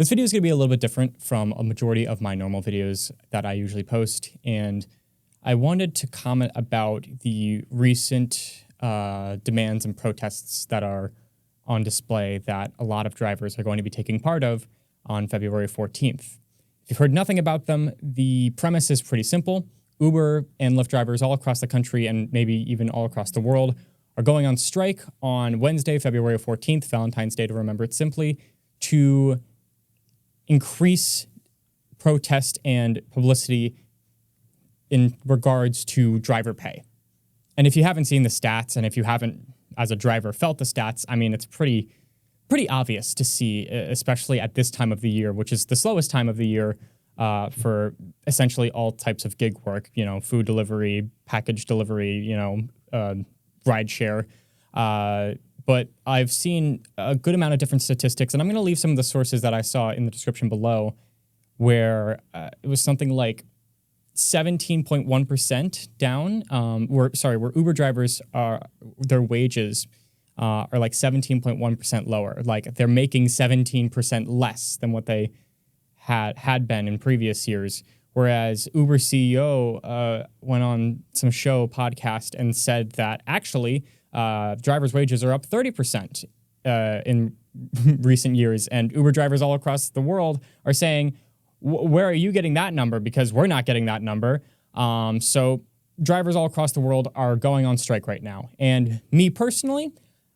This video is going to be a little bit different from a majority of my normal videos that I usually post, and I wanted to comment about the recent demands and protests that are on display that a lot of drivers are going to be taking part of on February 14th. If you've heard nothing about them, the premise is pretty simple. Uber and Lyft drivers all across the country and maybe even all across the world are going on strike on Wednesday, February 14th, Valentine's Day to remember it simply, to increase protest and publicity in regards to driver pay. And if you haven't seen the stats, and if you haven't, as a driver, felt the stats, I mean, it's pretty obvious to see, especially at this time of the year, which is the slowest time of the year for essentially all types of gig work, food delivery, package delivery, ride share. But I've seen a good amount of different statistics, and I'm going to leave some of the sources that I saw in the description below, where it was something like 17.1% down, where Uber drivers their wages are like 17.1% lower. Like they're making 17% less than what they had been in previous years. Whereas Uber CEO went on some podcast and said that actually drivers' wages are up 30% in recent years. And Uber drivers all across the world are saying, where are you getting that number? Because we're not getting that number. So drivers all across the world are going on strike right now. And me personally,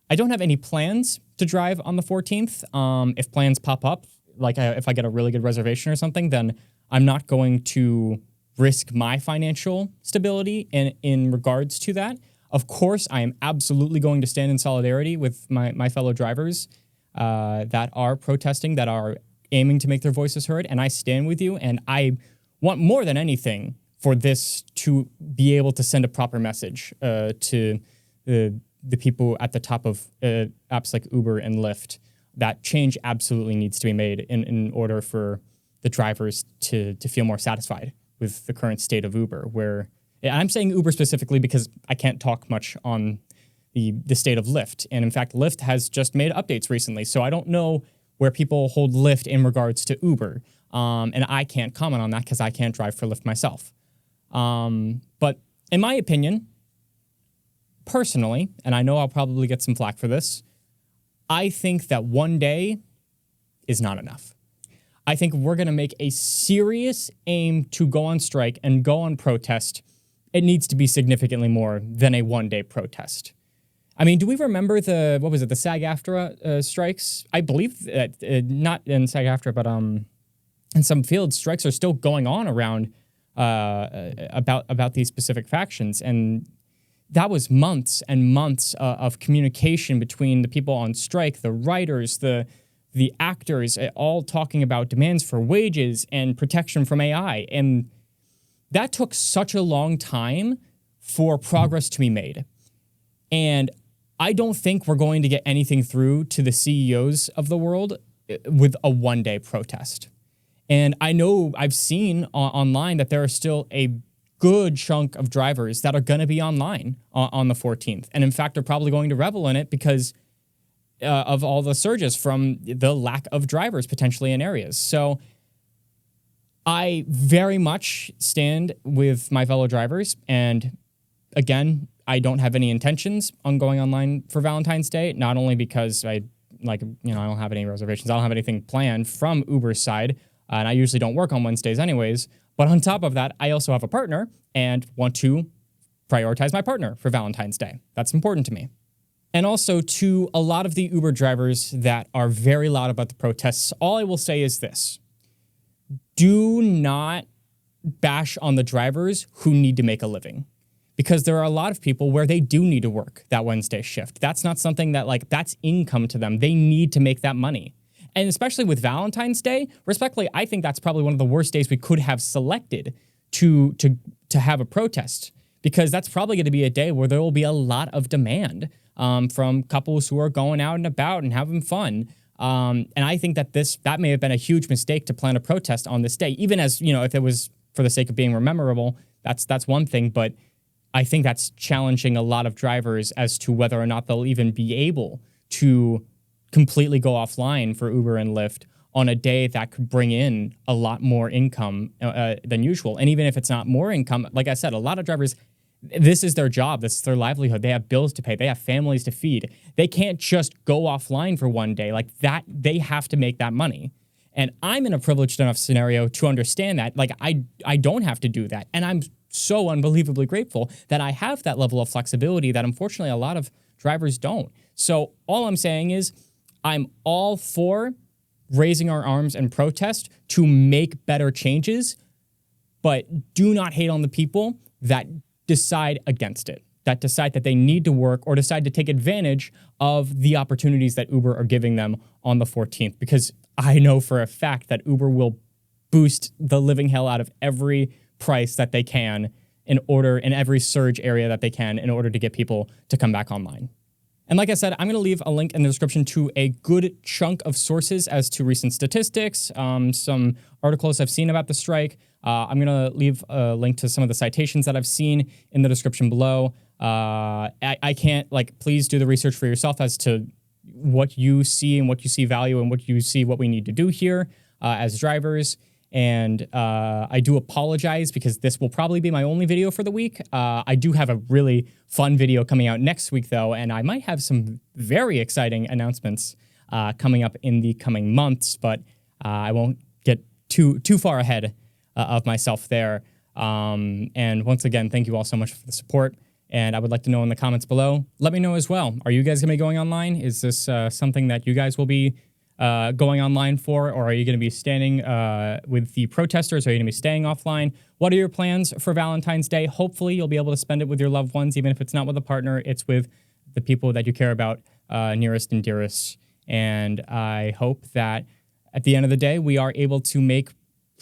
I don't have any plans to drive on the 14th. If plans pop up, like if I get a really good reservation or something, then I'm not going to risk my financial stability in regards to that. Of course, I am absolutely going to stand in solidarity with my fellow drivers that are protesting, that are aiming to make their voices heard, and I stand with you, and I want more than anything for this to be able to send a proper message to the people at the top of apps like Uber and Lyft that change absolutely needs to be made in order for the drivers to feel more satisfied with the current state of Uber, where I'm saying Uber specifically because I can't talk much on the state of Lyft. And in fact, Lyft has just made updates recently, so I don't know where people hold Lyft in regards to Uber. And I can't comment on that because I can't drive for Lyft myself. But in my opinion, personally, and I know I'll probably get some flack for this, I think that one day is not enough. I think we're going to make a serious aim to go on strike and go on protest. It needs to be significantly more than a one-day protest. I mean, do we remember the SAG-AFTRA strikes? I believe that not in SAG-AFTRA, but in some fields, strikes are still going on around about these specific factions. And that was months and months of communication between the people on strike, the writers, the actors, all talking about demands for wages and protection from AI. And that took such a long time for progress to be made. And I don't think we're going to get anything through to the CEOs of the world with a one-day protest. And I know I've seen online that there are still a good chunk of drivers that are going to be online on the 14th. And in fact, are probably going to revel in it because of all the surges from the lack of drivers potentially in areas. So I very much stand with my fellow drivers. And again, I don't have any intentions on going online for Valentine's Day, not only because I don't have any reservations. I don't have anything planned from Uber's side, and I usually don't work on Wednesdays anyways. But on top of that, I also have a partner and want to prioritize my partner for Valentine's Day. That's important to me. And also to a lot of the Uber drivers that are very loud about the protests, all I will say is this. Do not bash on the drivers who need to make a living. Because there are a lot of people where they do need to work that Wednesday shift. That's not something that, that's income to them. They need to make that money. And especially with Valentine's Day, respectfully, I think that's probably one of the worst days we could have selected to have a protest. Because that's probably going to be a day where there will be a lot of demand from couples who are going out and about and having fun. And I think that may have been a huge mistake to plan a protest on this day. Even as, if it was for the sake of being memorable, that's one thing. But I think that's challenging a lot of drivers as to whether or not they'll even be able to completely go offline for Uber and Lyft on a day that could bring in a lot more income than usual. And even if it's not more income, like I said, a lot of drivers, this is their job. This is their livelihood. They have bills to pay. They have families to feed. They can't just go offline for one day like that. They have to make that money. And I'm in a privileged enough scenario to understand that. Like, I don't have to do that. And I'm so unbelievably grateful that I have that level of flexibility that unfortunately a lot of drivers don't. So all I'm saying is I'm all for raising our arms and protest to make better changes, but do not hate on the people that decide against it, that decide that they need to work or decide to take advantage of the opportunities that Uber are giving them on the 14th, because I know for a fact that Uber will boost the living hell out of every price that they can in every surge area that they can in order to get people to come back online. And like I said, I'm going to leave a link in the description to a good chunk of sources as to recent statistics, some articles I've seen about the strike. I'm going to leave a link to some of the citations that I've seen in the description below. I can't, please do the research for yourself as to what you see and what you see value and what we need to do here as drivers. And I do apologize because this will probably be my only video for the week. I do have a really fun video coming out next week, though, and I might have some very exciting announcements coming up in the coming months, but I won't get too far ahead of myself there. And once again, thank you all so much for the support. And I would like to know in the comments below, let me know as well. Are you guys going to be going online? Is this something that you guys will be going online for, or are you going to be standing with the protesters? Are you going to be staying offline? What are your plans for Valentine's Day? Hopefully you'll be able to spend it with your loved ones, even if it's not with a partner, it's with the people that you care about nearest and dearest. And I hope that at the end of the day, we are able to make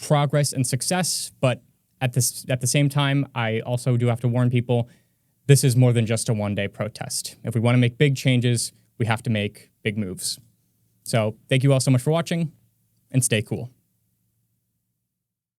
progress and success. But at the same time, I also do have to warn people, this is more than just a one-day protest. If we want to make big changes, we have to make big moves. So thank you all so much for watching, and stay cool.